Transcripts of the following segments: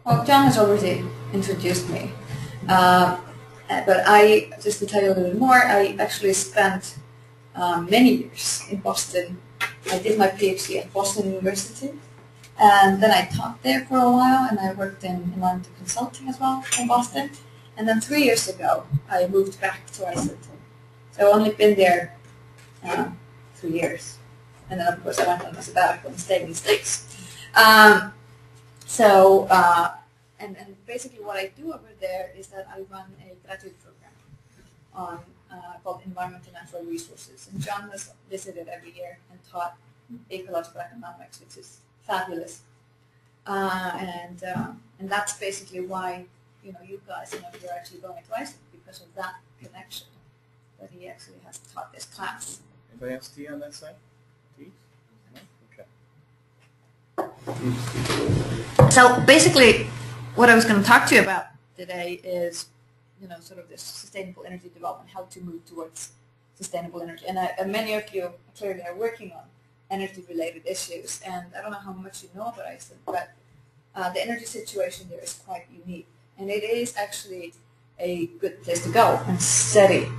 Well, John has already introduced me, but just to tell you a little bit more, I actually spent many years in Boston. I did my PhD at Boston University, and then I taught there for a while, and I worked in environmental consulting as well in Boston. And then 3 years ago, I moved back to Iceland. So I've only been there 3 years. And then, of course, I went on a sabbatical and stayed in the States. And basically what I do over there is that I run a graduate program on called Environmental and Natural Resources. And John has visited every year and taught ecological economics, which is fabulous. And that's basically why you guys you're actually going to Iceland, because of that connection that he actually has taught this class. Anybody else tea on that side? Tea? No? Okay. So basically, what I was going to talk to you about today is, sort of this sustainable energy development, how to move towards sustainable energy. And many of you clearly are working on energy-related issues. And I don't know how much you know about Iceland, but the energy situation there is quite unique. And it is actually a good place to go and study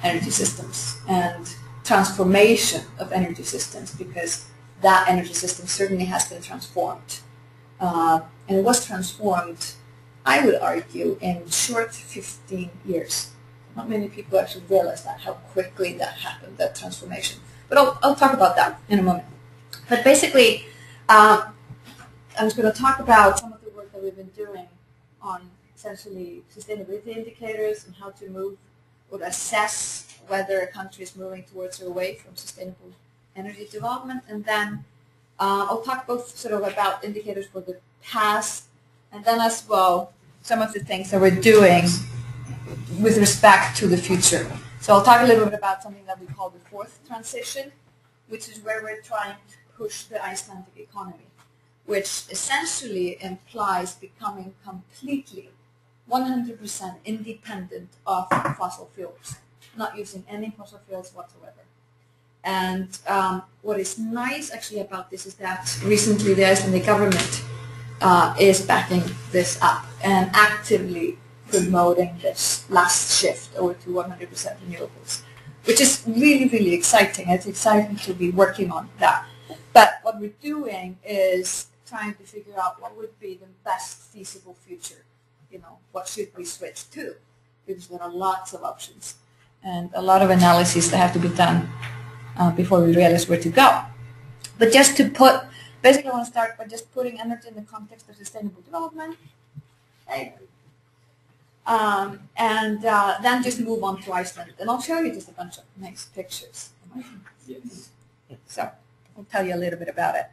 energy systems and transformation of energy systems, because that energy system certainly has been transformed. And it was transformed, I would argue, in short 15 years. Not many people actually realize that, how quickly that happened, that transformation. But I'll talk about that in a moment. But basically, I was going to talk about some of the work that we've been doing on essentially sustainability indicators and how to move or assess whether a country is moving towards or away from sustainable energy development. And then I'll talk both sort of about indicators for the past, and then as well some of the things that we're doing with respect to the future. So I'll talk a little bit about something that we call the fourth transition, which is where we're trying to push the Icelandic economy, which essentially implies becoming completely 100% independent of fossil fuels, not using any fossil fuels whatsoever. And what is nice actually about this is that recently the Icelandic government is backing this up and actively promoting this last shift over to 100% renewables, which is really, really exciting. It's exciting to be working on that. But what we're doing is trying to figure out what would be the best feasible future. What should we switch to? Because there are lots of options and a lot of analyses that have to be done before we realize where to go. But just to basically I want to start by just putting energy in the context of sustainable development. And then just move on to Iceland. And I'll show you just a bunch of nice pictures. Yes. So I'll tell you a little bit about it.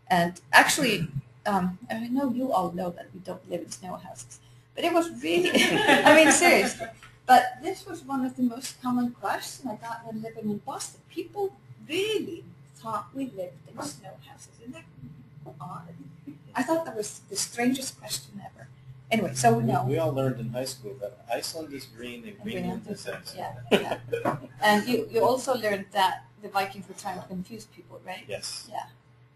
And actually, I know you all know that we don't live in snow houses. But it was really, I mean, seriously. But this was one of the most common questions I got when living in Boston. People really thought we lived in snow houses. Isn't that odd? I thought that was the strangest question ever. Anyway, so no. We all learned in high school that Iceland is green and Greenland is Iceland. Yeah. And you also learned that the Vikings were trying to confuse people, right? Yes. Yeah.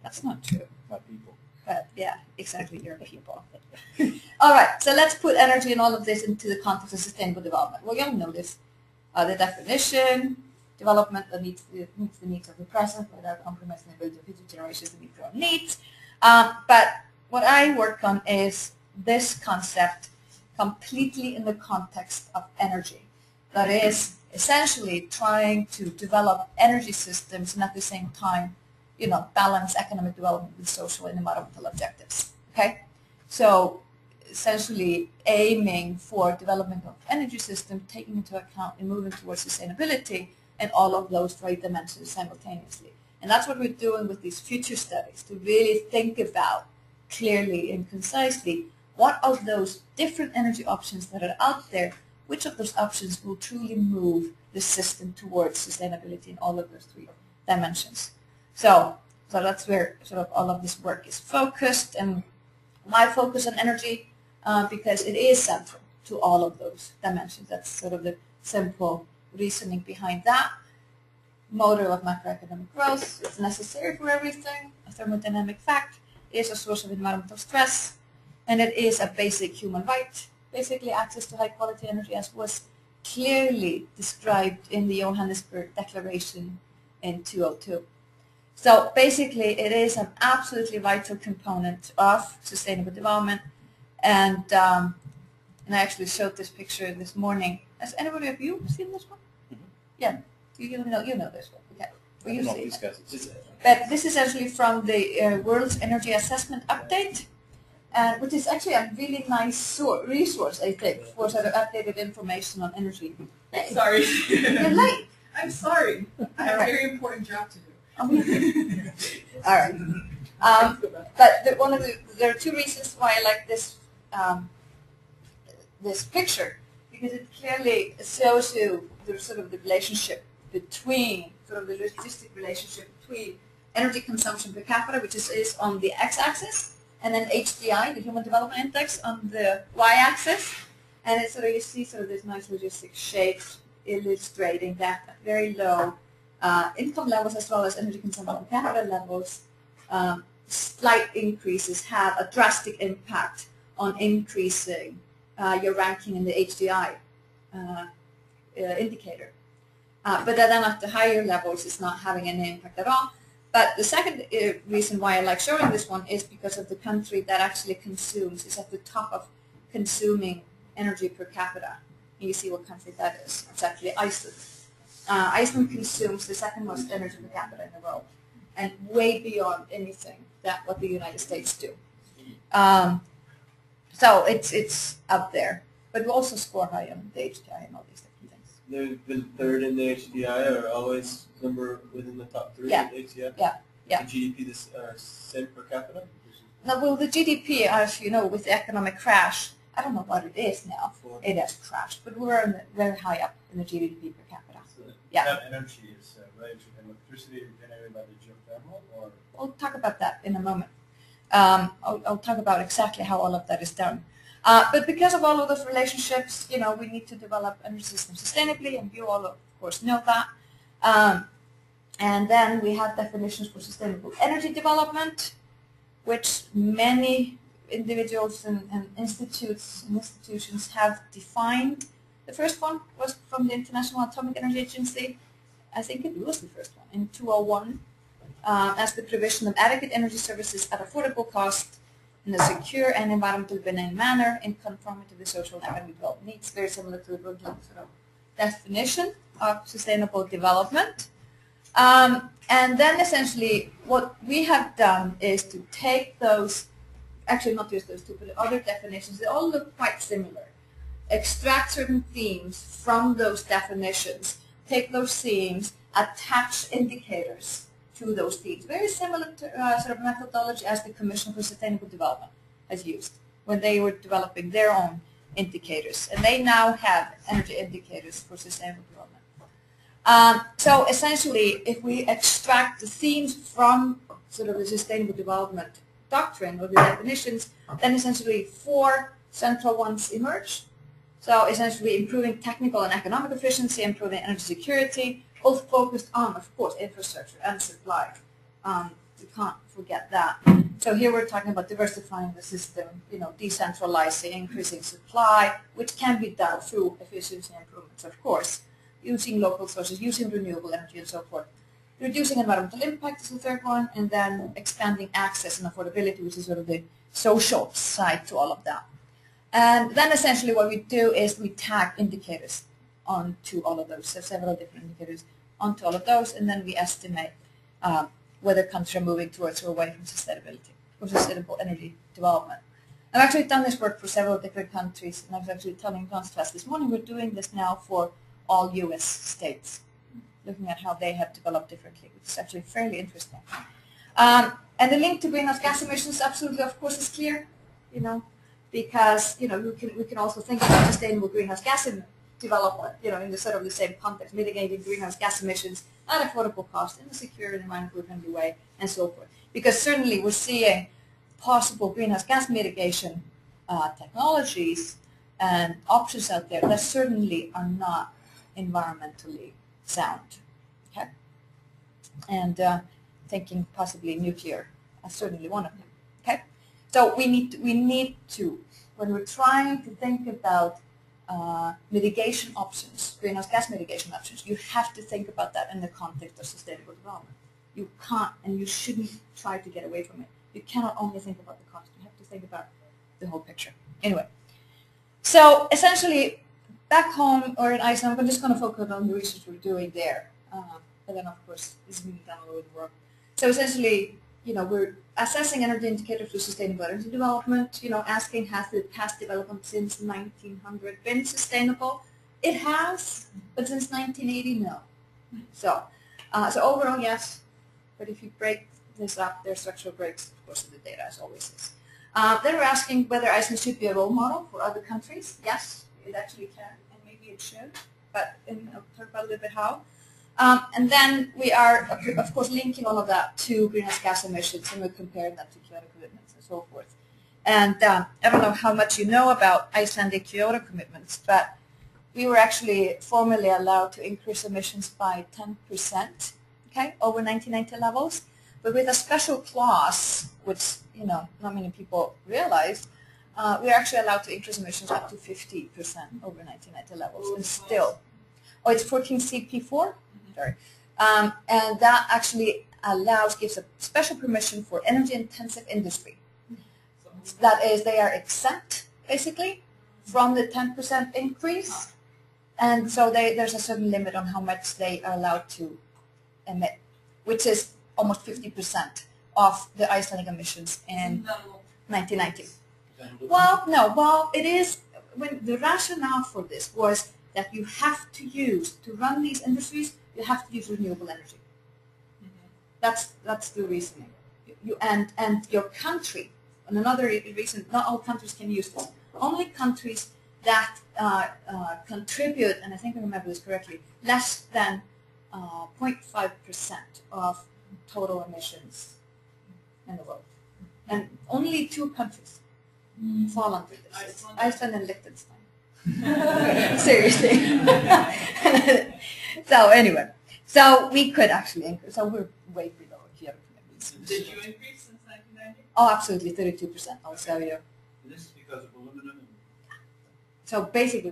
That's not true. My people. But yeah, exactly, your people. All right, so let's put energy and all of this into the context of sustainable development. Well, you'll notice the definition: development that meets the needs of the present without compromising the ability of future generations to meet their own needs. But what I work on is this concept completely in the context of energy. That is essentially trying to develop energy systems and at the same time, balance economic development with social and environmental objectives. Okay? So essentially aiming for development of energy systems, taking into account and moving towards sustainability and all of those three dimensions simultaneously. And that's what we're doing with these future studies, to really think about clearly and concisely what of those different energy options that are out there, which of those options will truly move the system towards sustainability in all of those three dimensions. So that's where sort of all of this work is focused, and my focus on energy because it is central to all of those dimensions. That's sort of the simple reasoning behind that. Motor of macroeconomic growth is necessary for everything. A thermodynamic fact is a source of environmental stress. and it is a basic human right, basically access to high quality energy, as was clearly described in the Johannesburg Declaration in 2002. So basically it is an absolutely vital component of sustainable development, and I actually showed this picture this morning. Has anybody of you seen this one? Mm-hmm. Yeah, you know this one. Okay. Well, you see it. But this is actually from the World's Energy Assessment Update, which is actually a really nice resource, I think, for sort of updated information on energy. Hey. Sorry. You're late. I'm sorry. I have a very important job to do. All right. But there are two reasons why I like this this picture, because it clearly shows you the sort of the relationship between the logistic relationship between energy consumption per capita, which is on the x-axis, and then HDI, the Human Development Index, on the y-axis, and it's you see this nice logistic shape illustrating that at very low income levels as well as energy consumption per capita levels, slight increases have a drastic impact on increasing your ranking in the HDI indicator. But then at the higher levels, it's not having any impact at all. But the second reason why I like showing this one is because of the country that actually consumes, is at the top of consuming energy per capita. And you see what country that is. It's actually Iceland. Iceland consumes the second most energy per capita in the world, and way beyond anything that what the United States do. So it's up there. But we also score high on the HDI and all these different things. They've been third in the HDI, or always number within the top three in the HDI? Yeah. The GDP same per capita? No, well, the GDP, as you know, with the economic crash, I don't know what it is now. It has crashed, but we're very high up in the GDP per capita. So yeah. That energy is related to electricity generated by the geothermal, or? We'll talk about that in a moment. I'll talk about exactly how all of that is done. But because of all of those relationships, we need to develop energy systems sustainably, and you all, of course, know that. And then we have definitions for sustainable energy development, which many individuals and institutions have defined. The first one was from the International Atomic Energy Agency. I think it was the first one, in 2001, as the provision of adequate energy services at affordable cost in a secure and environmentally benign manner in conformity with social and economic development needs, very similar to the Brundtland definition of sustainable development. And then essentially what we have done is to take those, actually not just those two, but other definitions, they all look quite similar. Extract certain themes from those definitions, take those themes, attach indicators to those themes. Very similar to methodology as the Commission for Sustainable Development has used when they were developing their own indicators. And they now have energy indicators for sustainable development. So essentially, if we extract the themes from the sustainable development doctrine or the definitions, then essentially 4 central ones emerge. So essentially improving technical and economic efficiency, improving energy security, both focused on, of course, infrastructure and supply. We can't forget that. So here we're talking about diversifying the system, decentralizing, increasing supply, which can be done through efficiency improvements, of course, using local sources, using renewable energy and so forth. Reducing environmental impact is the third one, and then expanding access and affordability, which is the social side to all of that. And then essentially what we do is we tag indicators onto all of those, so several different indicators onto all of those, and then we estimate whether countries are moving towards or away from sustainability, or sustainable energy development. I've actually done this work for several different countries, and I was actually telling Constance this morning, we're doing this now for all U.S. states, looking at how they have developed differently, which is actually fairly interesting. And the link to greenhouse gas emissions, absolutely, of course, is clear, because we can also think about sustainable greenhouse gas development, in the the same context, mitigating greenhouse gas emissions at affordable cost in a secure and environmentally friendly way, and so forth. Because certainly we're seeing possible greenhouse gas mitigation technologies and options out there that certainly are not environmentally sound. Okay, and thinking possibly nuclear is certainly one of them. Okay, So we need to, when we're trying to think about mitigation options, greenhouse gas mitigation options, you have to think about that in the context of sustainable development. You can't and you shouldn't try to get away from it. You cannot only think about the cost. You have to think about the whole picture. Anyway, so essentially, back home or in Iceland, I'm just going to focus on the research we're doing there. But then, of course, this is moving down all over the world. So essentially, we're assessing energy indicators for sustainable energy development, asking, has the past development since 1900 been sustainable? It has, but since 1980, no. So overall, yes, but if you break this up, there are structural breaks, of course, in the data, as always is. Then we're asking whether Iceland should be a role model for other countries. Yes, it actually can, and maybe it should, but I'll talk about a little bit how. And then we are, of course, linking all of that to greenhouse gas emissions, and we're comparing that to Kyoto commitments and so forth. And I don't know how much you know about Icelandic Kyoto commitments, but we were actually formally allowed to increase emissions by 10%, okay, over 1990 levels. But with a special clause, which, not many people realize, we're actually allowed to increase emissions up to 50% over 1990 levels. And still, it's 14 CP4? Sorry. And that actually gives a special permission for energy-intensive industry. That is, they are exempt, basically, from the 10% increase. And so there's a certain limit on how much they are allowed to emit, which is almost 50% of the Icelandic emissions in 1990. Well, no. Well, it is. When the rationale for this was that you have to run these industries, you have to use renewable energy. That's the reasoning. And your country, and another reason, not all countries can use this. Only countries that contribute, and I think I remember this correctly, less than 0.5% of total emissions in the world. And only 2 countries fall under this. Iceland and Liechtenstein. Seriously. So anyway, so we could actually increase. So we're way below Kyoto commitments. Did you increase since 1990? Oh, absolutely, 32%. I'll tell you. This is because of aluminum. So basically,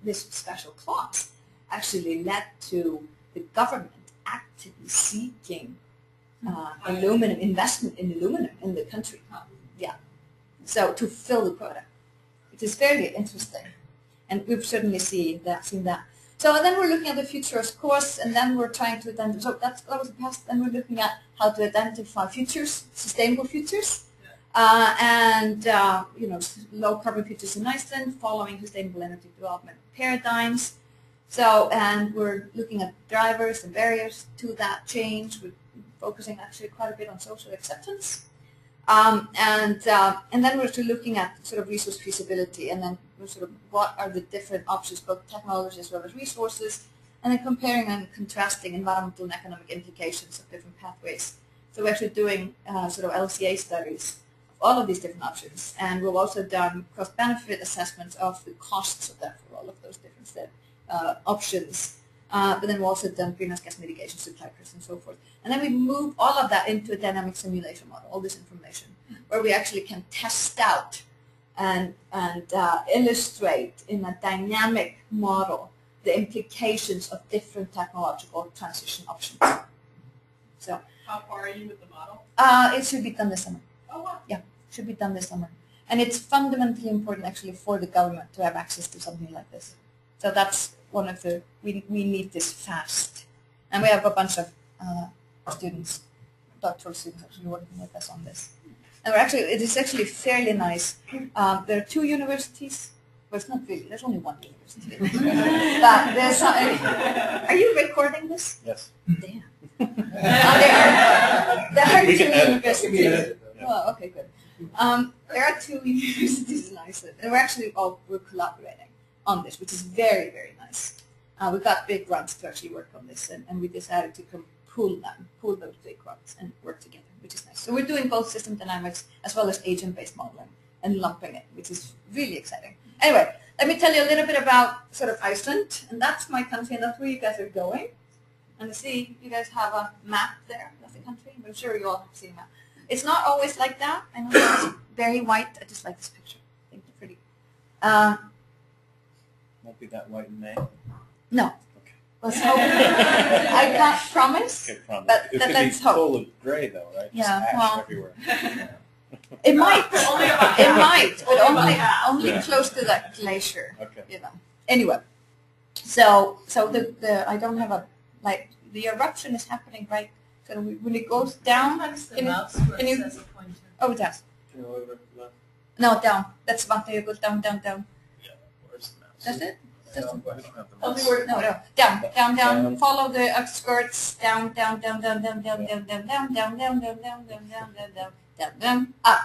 this special clause actually led to the government actively seeking aluminum investment in aluminum in the country. Yeah. So to fill the quota, which is very interesting, and we've certainly seen that. So then we're looking at the future, of course, and then we're trying to identify. So that was the past. Then we're looking at how to identify futures, sustainable futures, and low carbon futures in Iceland, following sustainable energy development paradigms. So, and we're looking at drivers and barriers to that change. We're focusing actually quite a bit on social acceptance. And then we're sort of looking at sort of resource feasibility, and then we're sort of what are the different options, both technology as well as resources, and then comparing and contrasting environmental and economic implications of different pathways. So we're actually doing sort of LCA studies of all of these different options, and we've also done cost-benefit assessments of the costs of that for all of those different options. But then we've also done greenhouse gas mitigation, supply curves, and so forth. And then we move all of that into a dynamic simulation model, all this information, where we actually can test out and illustrate in a dynamic model the implications of different technological transition options. So, how far are you with the model? It should be done this summer. Oh, wow. Yeah, it should be done this summer. And it's fundamentally important actually for the government to have access to something like this. So that's one of the, we need this fast. And we have a bunch of students, doctoral students actually working with us on this. And it is actually fairly nice. There are 2 universities. Well, it's not really, there's only 1 university. But there's are you recording this? Yes. Damn. There are 2 universities. Oh, okay, good. There are 2 universities in Iceland. And we're collaborating on this, which is very, very nice. We got big grants to actually work on this, and we decided to pool those big grants and work together, which is nice. So we're doing both system dynamics as well as agent-based modeling and lumping it, which is really exciting. Anyway, let me tell you a little bit about sort of Iceland, and that's my country, and that's where you guys are going. And see, you guys have a map there of the country. I'm sure you all have seen that. It's not always like that. I know it's very white. I just like this picture. I think it's pretty. Won't be that white in May. No. Okay. Let's hope. I can't promise. Okay, promise. But It's gonna let's be hope. full of gray though, right? Just Yeah, ash well. everywhere. It might. Only about It half. might, but Only about half. only Yeah. close to that glacier. Okay. You know. Anyway, so the I don't have a like the eruption is happening right. So when it goes down, Sometimes the can you- mouse where can it you- says a pointer. oh, it does. You know, over left. No, down. That's one thing. It goes down, down, down. Yeah. Where's the mouse? That's it. No, we don't have the Only mouse. where No, no. Down, down, down. Down. Follow the skirts. Down, down, down, down, down, down, down, down, down, down, down, down, down, down, down, down, down, down, down. Up.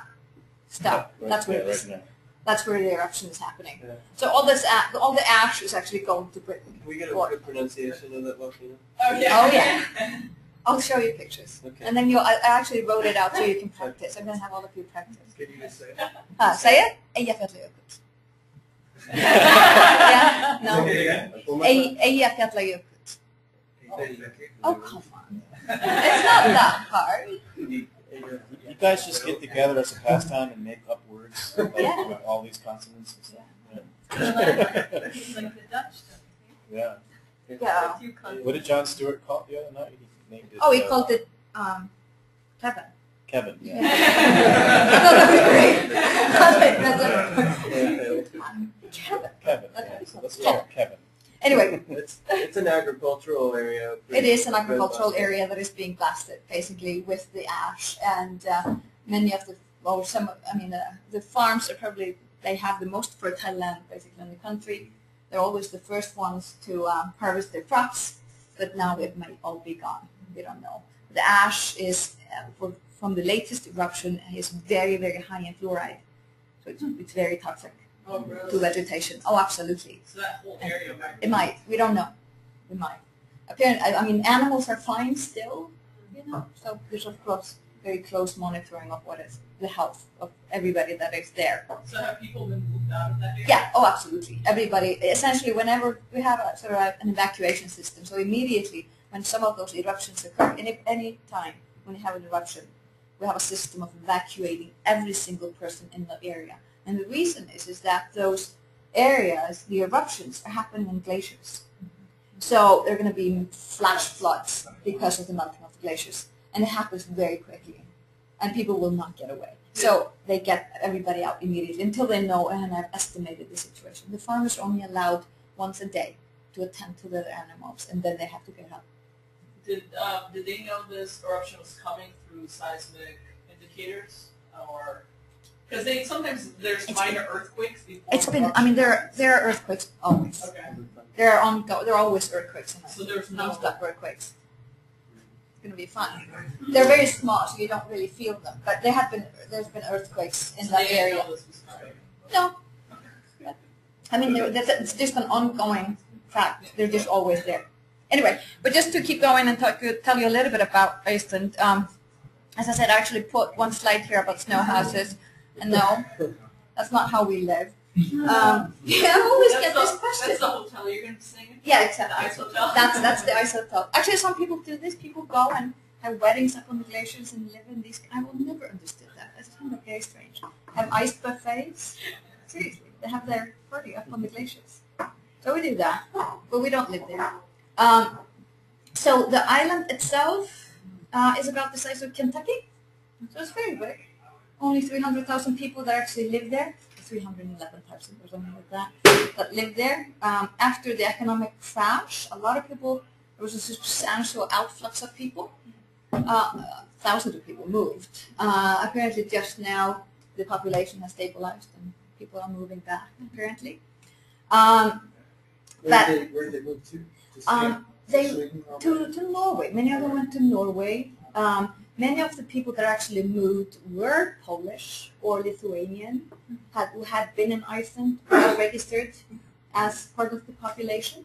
Stop. Right, That's where yeah, it is. right now. That's where the eruption is happening. Yeah. So all the ash is actually going to Britain. Can we get a What? good pronunciation of that volcano? Oh yeah. Oh, yeah. I'll show you pictures. Okay. And then I actually wrote it out so you can practice. I'm going to have all of you practice. Can you just say it? Say it. Eyjafjallajökull. Yeah? No. Say it again. One more time. Eyjafjallajökull. Oh, come on. It's not that hard. You guys just get together as a pastime and make up words like, Yeah. with all these consonants and stuff. It's like the Dutch stuff. Yeah. Yeah. A few countries. What did John Stewart call it the other night? He named it. Oh, he called it Kevin. Kevin. Yeah. I thought that was great. Kevin. Kevin. Yeah. So let's call it Kevin. Anyway, It's an agricultural area. it is an agricultural area that is being blasted, basically, with the ash, and many of the, well, some, I mean, the farms are probably, they have the most fertile land, basically, in the country. They're always the first ones to harvest their crops, but now it might all be gone. We don't know. The ash is, from the latest eruption, is very, very high in fluoride, so it's very toxic Oh, to really? vegetation. Oh, absolutely. So that whole area might be. It might. We don't know. It might. Apparently, I mean, animals are fine still, you know. So there's of course very close monitoring of what is the health of everybody that is there. So have people been moved out of that area? Yeah. Oh, absolutely. Everybody. Essentially, whenever we have a, sort of an evacuation system, so immediately when some of those eruptions occur, any time when you have an eruption, we have a system of evacuating every single person in the area. And the reason is that those areas, the eruptions, are happening in glaciers. So they're going to be flash floods because of the melting of the glaciers. And it happens very quickly. And people will not get away. So they get everybody out immediately until they know and have estimated the situation. The farmers are only allowed once a day to attend to their animals, and then they have to get out. Did they know this eruption was coming through seismic indicators, or because they sometimes there's minor earthquakes before? It's been, I mean, there are earthquakes always. Okay. There are always earthquakes in So there's no. non-stop earthquakes. It's going to be fun. They're very small, so you don't really feel them. But there's been earthquakes in So that they didn't area. know this was coming. No. I mean, it's just an ongoing fact. They're just always there. Anyway, but just to keep going and tell you a little bit about Iceland. As I said, I actually put one slide here about snow houses. And no, that's not how we live. I always get this question. That's the hotel you're going to sing in? Yeah, The exactly. Ice Hotel? That's the ice hotel. Actually, some people do this. People go and have weddings up on the glaciers and live in these. I will never understood that. That's kind of very strange. Have ice buffets. Seriously, they have their party up on the glaciers. So we do that, but we don't live there. So the island itself is about the size of Kentucky. So it's very big. Only 300,000 people that actually live there. 311,000 or something like that live there. After the economic crash, a lot of people, there was a substantial outflux of people. Thousands of people moved. Apparently just now the population has stabilized and people are moving back, apparently. Where did they move to? To Norway. Many of them went to Norway. Many of the people that actually moved were Polish or Lithuanian, who had been in Iceland, were registered as part of the population.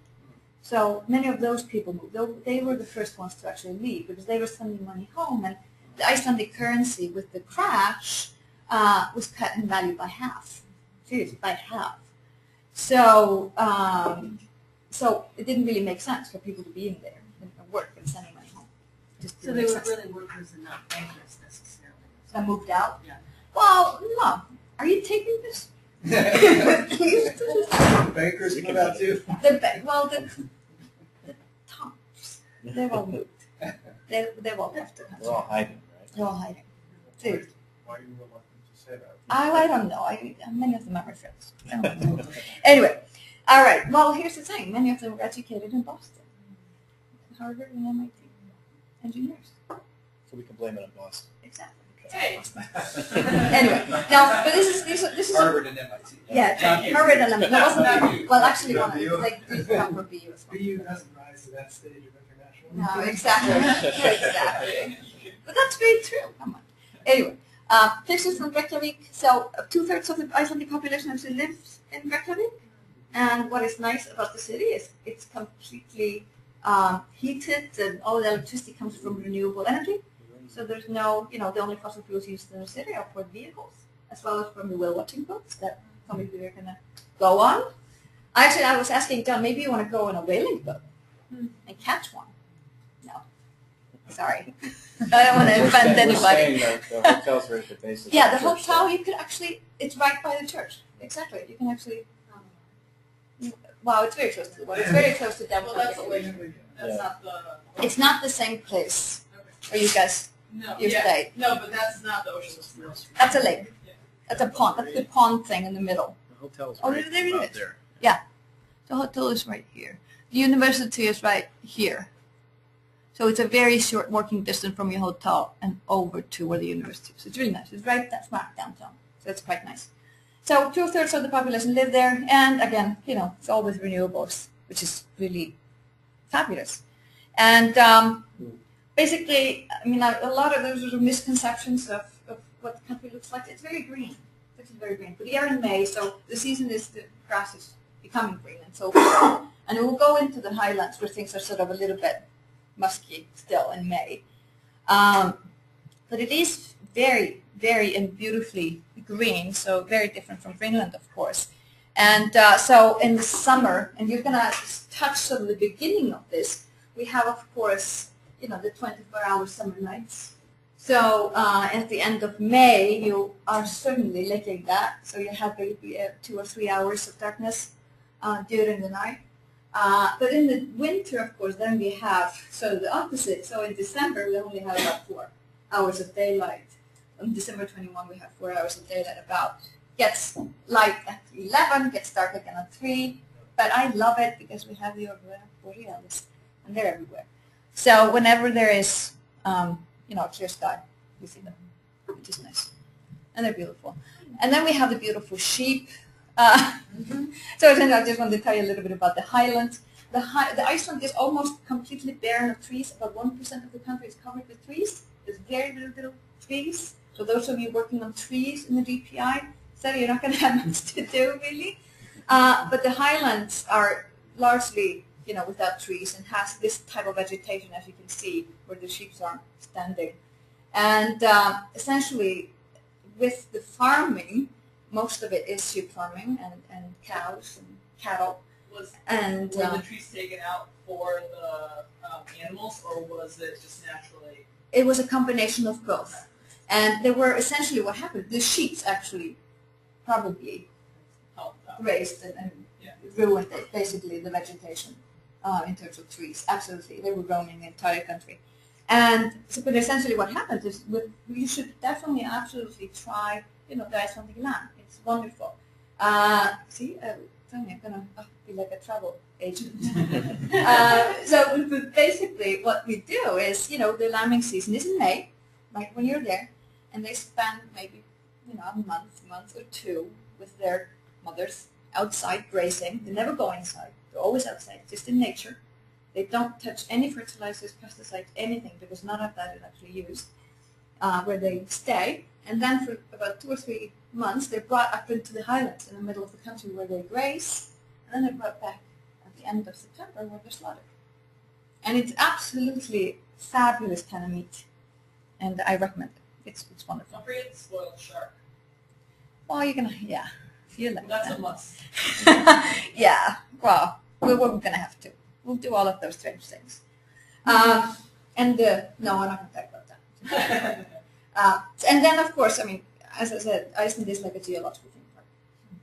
So many of those people moved. They were the first ones to actually leave because they were sending money home. And the Icelandic currency with the crash was cut in value by half. Seriously, by half. So, so it didn't really make sense for people to be in there and work and sending money home. Just So didn't they make were sense. really workers and not bankers necessarily. that moved out. Yeah. Well, no. Are you taking this? Bankers come out too. The tops, they've all moved. They've all left the country. We're all hiding, right? They're all hiding. Dude. Why are you reluctant to say that? I don't know. Many of them are my friends. Anyway, all right. Well, here's the thing. Many of them were educated in Boston, Harvard, and MIT. Engineers. So we can blame it on Boston. Exactly. Hey. Anyway, now, but this is Harvard and MIT. yeah, Harvard and MIT. That wasn't Not you. well, actually, Not one you. like these come from BU as well. BU doesn't rise to that stage of international. No, exactly. Exactly. But that's very true. Come on. Anyway, pictures from Reykjavik. So 2/3 of the Icelandic population actually lives in Reykjavik. And what is nice about the city is it's completely heated, and all the electricity comes from renewable energy. So there's no, the only fossil fuels used in the city are for vehicles, as well as from the whale watching boats that some of you are going to go on. Actually, I was asking John, maybe you want to go on a whaling boat and catch one. No. Sorry. I don't want to offend We're anybody. saying that the hotel's right at the base of Yeah, the church, hotel, you could actually, it's right by the church. Exactly. You can actually, wow, it's very close to the water. It's very close to Well, that's a downtown. lake. That's not the. It's not the same place Okay. where you guys, No. you yeah. stayed. No, but that's not the ocean. That's a lake. Yeah. That's a pond. That's the pond thing in the middle. The hotel's Oh, right there it about is. there. The hotel is right here. The university is right here. So it's a very short walking distance from your hotel and over to where the university is. It's really nice. It's right that's smack downtown. So it's quite nice. So 2/3 of the population live there. And again, it's all with renewables, which is really fabulous. And basically, I mean, a lot of those are misconceptions of what the country looks like. It's very green. It's very green. But we are in May, so the season is the grass is becoming green and so forth. And we'll go into the highlands where things are sort of a little bit musky still in May. But it is very, very and beautifully green, so very different from Greenland, of course. And so in the summer, and you're going to touch sort of the beginning of this, we have, of course, the 24-hour summer nights. So at the end of May, you are certainly looking at that. So you have maybe 2 or 3 hours of darkness during the night. But in the winter, of course, then we have sort of the opposite. So in December, we only have about 4 hours of daylight. On December 21, we have 4 hours of daylight about. Gets light at 11, gets dark again at 3. But I love it because we have the aurora borealis, and they're everywhere. So whenever there is, a clear sky, we see them, which is nice. And they're beautiful. And then we have the beautiful sheep. So I just wanted to tell you a little bit about the highlands. The Iceland is almost completely barren of trees. About 1% of the country is covered with trees. There's very little trees. So those of you working on trees in the DPI, so you're not going to have much to do, really. But the highlands are largely, without trees and has this type of vegetation, as you can see, where the sheep are standing. And essentially, with the farming, most of it is sheep farming and cows and cattle. Were And the trees taken out for the animals, or was it just naturally? it was a combination of both. And there were essentially what happened. The sheep actually probably raised and ruined basically the vegetation in terms of trees. Absolutely, they were roaming the entire country. And so, but essentially what happened is you should definitely absolutely try, the Icelandic lamb. It's wonderful. See, tell me, I'm gonna be like a travel agent. So but basically what we do is, the lambing season is in May, right when you're there, and they spend maybe, a month or 2 with their mothers outside grazing. They never go inside. They're always outside, just in nature. They don't touch any fertilizers, pesticides, anything, because none of that is actually used, where they stay. And then for about 2 or 3 months, they're brought up into the highlands in the middle of the country where they graze, and then they're brought back at the end of September where they're slaughtered. And it's absolutely fabulous kind of meat, and I recommend it. It's wonderful. Don't forget the spoiled shark. Well, you're gonna, feel like That's that. a must. Yeah, well, we're going to have to. We'll do all of those strange things. No, I'm not going to talk about that. And then, of course, I mean, as I said, Iceland is like a geological theme park.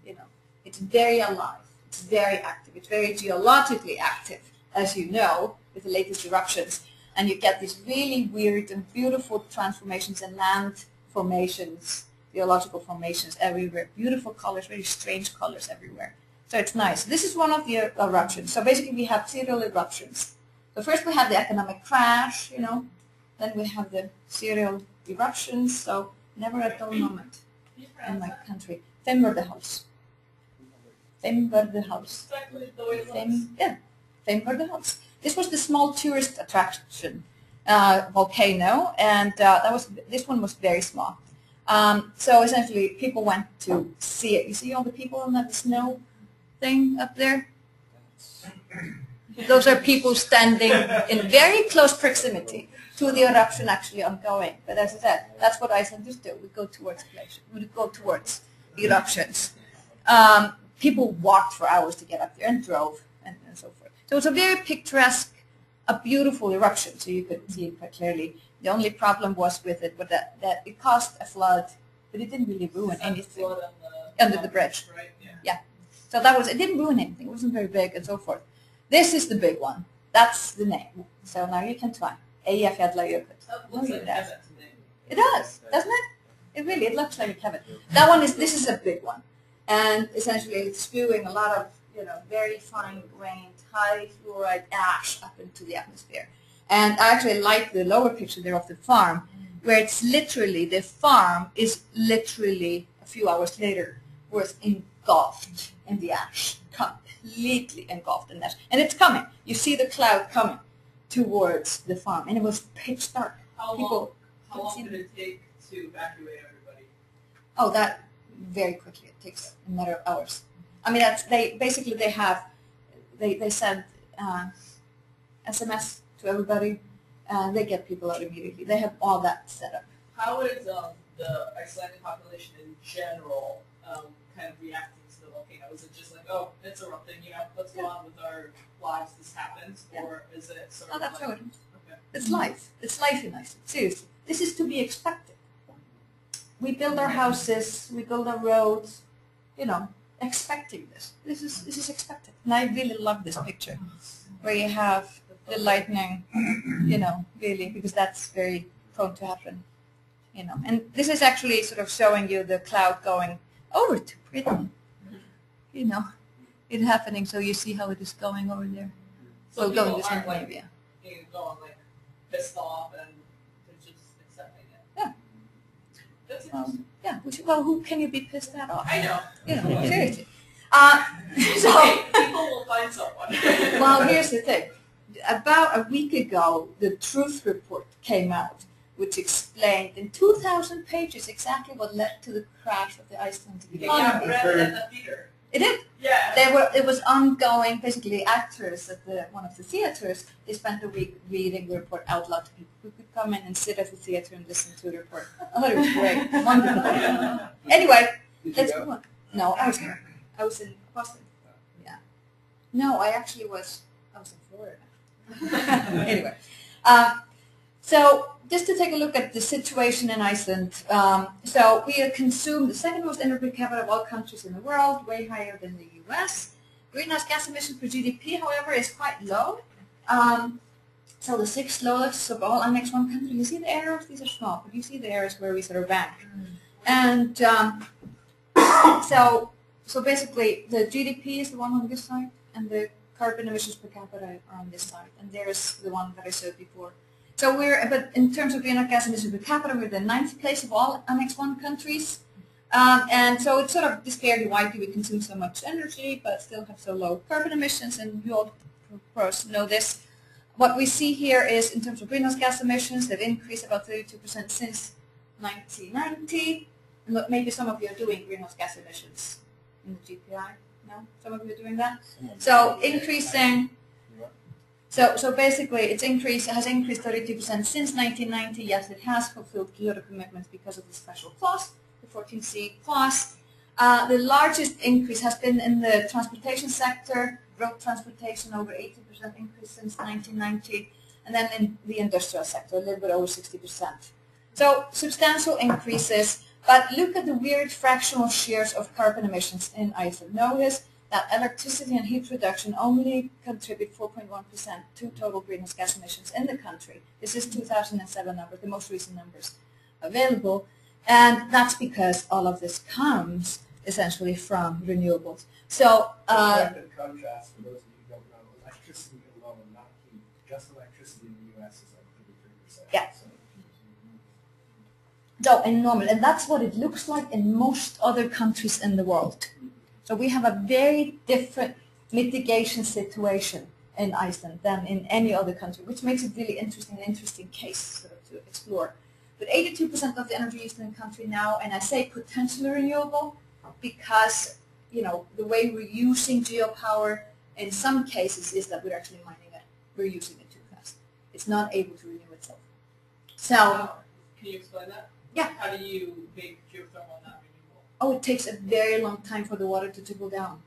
You know, it's very alive. It's very active. It's very geologically active, as you know, with the latest eruptions. And you get these really weird and beautiful transformations and land formations, geological formations everywhere. Beautiful colors, very strange colors everywhere. So it's nice. This is one of the eruptions. So basically we have serial eruptions. So first we have the economic crash, you know. Then we have the serial eruptions. So never a dull moment in my country. Fimmvörðuháls. Fimmvörðuháls. Exactly the way it looks. Yeah, Fimmvörðuháls. This was the small tourist attraction volcano, and this one was very small. So essentially, people went to see it. You see all the people on that snow thing up there? Those are people standing in very close proximity to the eruption actually ongoing. But as I said, that's what Icelanders do. We go towards glaciers. We go towards eruptions. People walked for hours to get up there and drove and so forth. So it's a very picturesque, a beautiful eruption. So you could see it quite clearly. The only problem was with it, but that it caused a flood, but it didn't really ruin anything. Under the bridge. Right? Yeah. So that was, it didn't ruin anything. It wasn't very big and so forth. This is the big one. That's the name. So now you can try. Eyjafjallajökull. That looks like heaven to me. It does, doesn't it? It looks like a heaven. That one this is a big one. And essentially it's spewing a lot of, very fine-grained, high fluoride ash up into the atmosphere. And I actually like the lower picture there of the farm, where it's literally, the farm is literally a few hours later was engulfed in the ash, completely engulfed in ash. And it's coming. You see the cloud coming towards the farm, and it was pitch dark. How long did it take to evacuate everybody? Oh, that very quickly. It takes a matter of hours. I mean, they send SMS to everybody, and they get people out immediately. They have all that set up. How is the Icelandic population in general kind of reacting to the volcano? Is it just like, oh, it's erupting, let's go on with our lives, this happens? Yeah. Or is it sort Oh, of that's like... how it is. Okay. It's life. It's life in Iceland. Seriously. This is to be expected. We build our houses, we build our roads, expecting this. This is expected. And I really love this picture where you have the lightning, really, because that's very prone to happen. And this is actually sort of showing you the cloud going over to Britain. It happening, so you see how it is going over there. So going people the same aren't way, like, yeah. going like pissed off and they're just accepting it. Yeah. That's interesting. Yeah. Well, who can you be pissed at off? I know. Seriously. So people will find someone. Well, here's the thing. About a week ago, the Truth Report came out, which explained in 2,000 pages exactly what led to the crash of the Icelandic Yeah, economy. I read it at the theater. It did. Yeah. It was ongoing. Basically, actors at one of the theaters, they spent a week reading the report out loud to people who could come in and sit at the theater and listen to the report. I thought it was great, wonderful. Anyway, let's move on. No, I was here. I was in Boston. Yeah. No, I was in Florida. Anyway, so just to take a look at the situation in Iceland. So we consume the second most energy per capita of all countries in the world, way higher than the U.S. Greenhouse gas emissions per GDP, however, is quite low. So the sixth lowest of all Annex 1 countries. You see the arrows? These are small, but you see the arrows where we sort of rank. And so basically the GDP is the one on this side, and the carbon emissions per capita are on this side, and there's the one that I showed before. So but in terms of greenhouse gas emissions per capita, we're the 9th place of all Annex 1 countries. And so it's sort of disparity, why do we consume so much energy but still have so low carbon emissions, and you all, of course, know this. What we see here is, in terms of greenhouse gas emissions, they've increased about 32% since 1990. And maybe some of you are doing greenhouse gas emissions in the GPI. No? Some of you are doing that? So increasing... So basically, it has increased 32% since 1990. Yes, it has fulfilled Kyoto commitments because of the special clause, the 14C clause. The largest increase has been in the transportation sector, road transportation, over 80% increase since 1990, and then in the industrial sector, a little bit over 60%. So substantial increases, but look at the weird fractional shares of carbon emissions in Iceland. Notice that electricity and heat reduction only contribute 4.1% to total greenhouse gas emissions in the country. This is 2007 numbers, the most recent numbers available. And that's because all of this comes essentially from renewables. So, in contrast, for those of you who don't know, electricity alone, not heat, just electricity in the U.S. is like 33%. Yeah. So enormous, and that's what it looks like in most other countries in the world. So we have a very different mitigation situation in Iceland than in any other country, which makes it really interesting case sort of to explore. But 82% of the energy used in the country now, and I say potentially renewable, because the way we're using geopower in some cases is that we're actually mining it. We're using it too fast. It's not able to renew itself. So, can you explain that? Yeah. How do you make geothermal not renewable? Oh, it takes a very long time for the water to trickle down.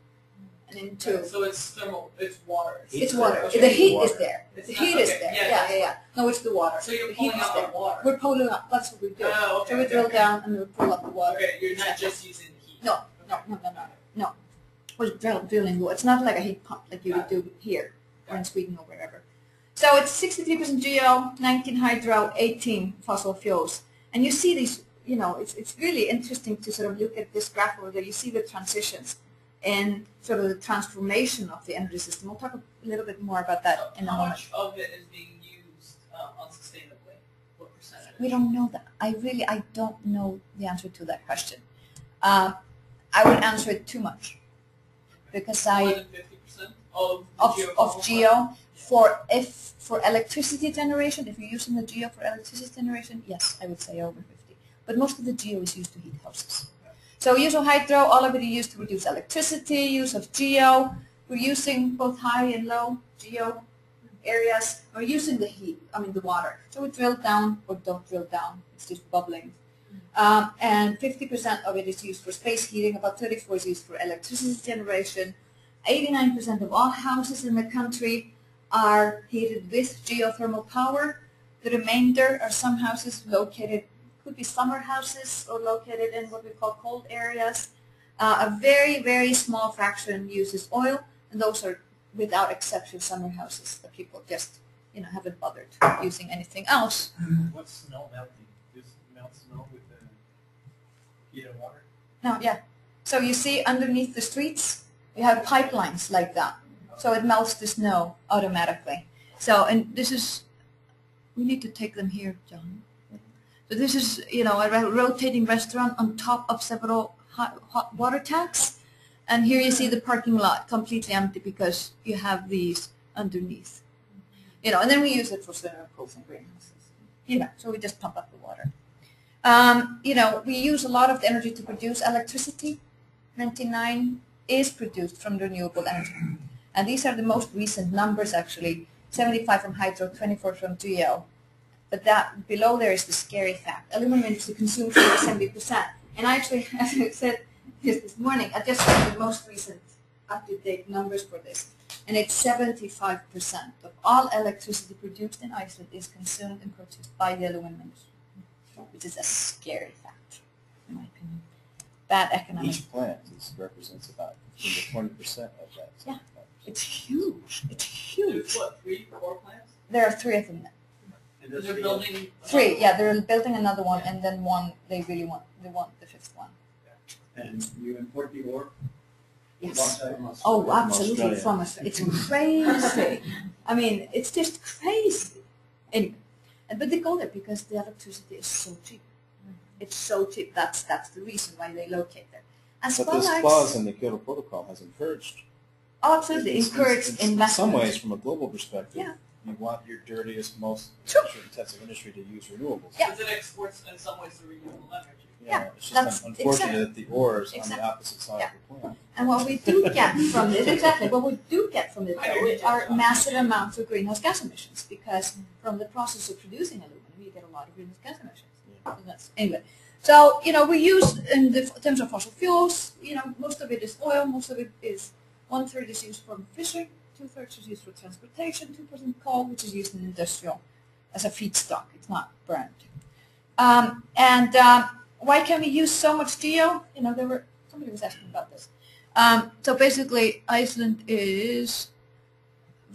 And into So it's thermal. It's water. it's water. Okay. The heat Water. is there. It's The not- heat is okay, there. yeah, Yeah. No, it's the water. So you're the pulling heat is out there. the water. We're pulling up. That's what we do. Oh, okay. So we drill okay. down and we pull up the water. Okay, you're not Exactly. just using the heat. No. We're drilling water. It's not like a heat pump like you would do here or in Sweden or wherever. So it's 63% geo, 19 hydro, 18 fossil fuels. And you see these, it's really interesting to sort of look at this graph over there. You see the transitions and sort of the transformation of the energy system. We'll talk a little bit more about that in a How moment. much of it is being used unsustainably? What percentage? We don't know that. I don't know the answer to that question. I would answer it too much because More I than 50% of the of geo for electricity generation. If you're using the geo for electricity generation, yes, I would say over 50. But most of the geo is used to heat houses. So use of hydro, all of it is used to produce electricity. Use of geo, we're using both high and low geo areas. We're using the heat, the water. So we drill down or don't drill down. It's just bubbling. And 50% of it is used for space heating. About 34% is used for electricity generation. 89% of all houses in the country are heated with geothermal power. The remainder are some houses located, could be summer houses or located in what we call cold areas. A very, very small fraction uses oil, and those are, without exception, summer houses that people just, haven't bothered using anything else. What's snow melting? Just melt snow with the heat of water? No, yeah. So you see underneath the streets, you have pipelines like that. So it melts the snow automatically. So, and this is, we need to take them here, John. So this is, a rotating restaurant on top of several hot water tanks. And here you see the parking lot completely empty because you have these underneath. And then we use it for swimming pools and greenhouses. So we just pump up the water. We use a lot of the energy to produce electricity. 29 is produced from renewable energy. And these are the most recent numbers, actually. 75 from hydro, 24 from geo. But that below there is the scary fact. Aluminum industry consumes over 70%. And I actually, as I said this morning, I just found the most recent up-to-date numbers for this. And it's 75% of all electricity produced in Iceland is consumed and purchased by the aluminum industry, which is a scary fact, in my opinion. Bad economic. Each plant represents about 15 to 20% of that. Yeah. It's huge. It's huge. There's what, 3 or 4 plants? There are 3 of them. And they're building 3, yeah. They're building another one, and then one they want the 5th one. And you import the ore? Yes. From Oh, absolutely. Australia. From us, it's crazy. It's just crazy. Anyway, but they go there because the electricity is so cheap. It's so cheap. That's the reason why they locate there. As But well this as clause in the Kyoto Protocol has encouraged. absolutely encouraged in investment. some ways, from a global perspective, Yeah. you want your dirtiest, most True. intensive industry to use renewables. Yeah. Because it exports in some ways the renewable energy. Yeah, It's that's just unfortunate exactly. that the ore is on Exactly. the opposite side of the plant. And what we do get from this, what we do get from it though, are massive amounts of greenhouse gas emissions, because from the process of producing aluminum, you get a lot of greenhouse gas emissions. Yeah. So anyway, so we use in terms of fossil fuels. Most of it is oil. Most of it is 1/3 is used for fishing, 2/3 is used for transportation, 2% coal, which is used in industrial as a feedstock. It's not burned. Why can we use so much geo? You know, somebody was asking about this. So basically, Iceland is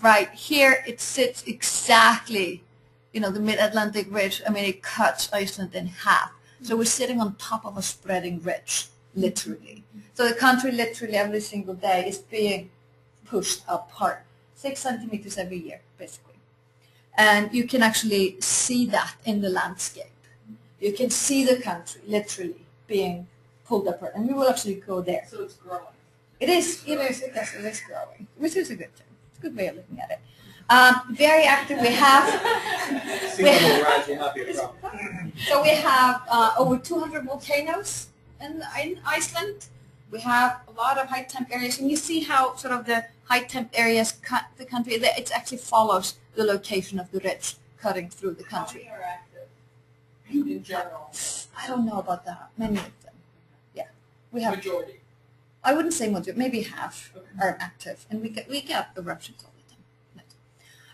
right here. It sits exactly, you know, the mid-Atlantic ridge. I mean, it cuts Iceland in half. So we're sitting on top of a spreading ridge, literally. So the country literally every single day is being pushed apart, 6 centimeters every year, basically. And you can actually see that in the landscape. You can see the country literally being pulled apart, and we will actually go there. So it's growing. It is growing, which is a good thing. It's a good way of looking at it. Very active. We have. So we have over 200 volcanoes in Iceland. We have a lot of high temp areas, and you see how sort of the high temp areas cut the country. It actually follows the location of the ridge cutting through the country. How many are active in general? I don't know about that. Many of them. Yeah, we have. Majority. I wouldn't say majority. Maybe half are active, and we get eruptions all the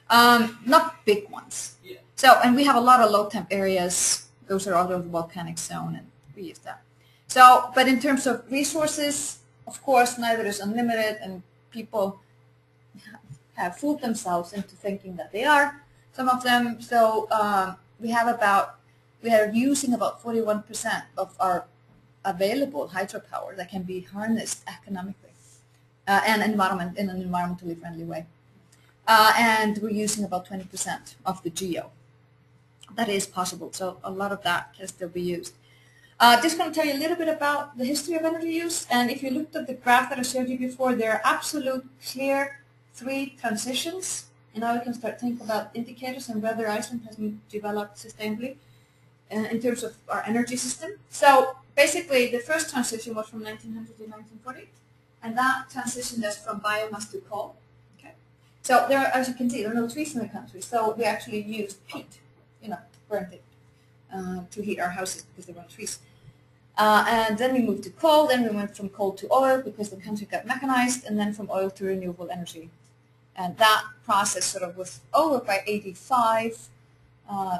time. Not big ones. Yeah. So, and we have a lot of low temp areas. Those are out of the volcanic zone, and we use that. So, but in terms of resources, of course, neither is unlimited, and people have fooled themselves into thinking that they are, some of them. So we are using about 41% of our available hydropower that can be harnessed economically and in an environmentally friendly way. And we're using about 20% of the geo. That is possible, so a lot of that can still be used. Just going to tell you a little bit about the history of energy use, and if you looked at the graph that I showed you before, there are absolute clear 3 transitions, and now we can start thinking about indicators and whether Iceland has been developed sustainably in terms of our energy system. So basically, the first transition was from 1900 to 1940, and that transition is from biomass to coal. Okay, so there, as you can see, there are no trees in the country, so we actually used peat, you know, burned it to heat our houses because there weren't trees. And then we moved to coal, then we went from coal to oil because the country got mechanized, and then from oil to renewable energy. And that process sort of was over by 85,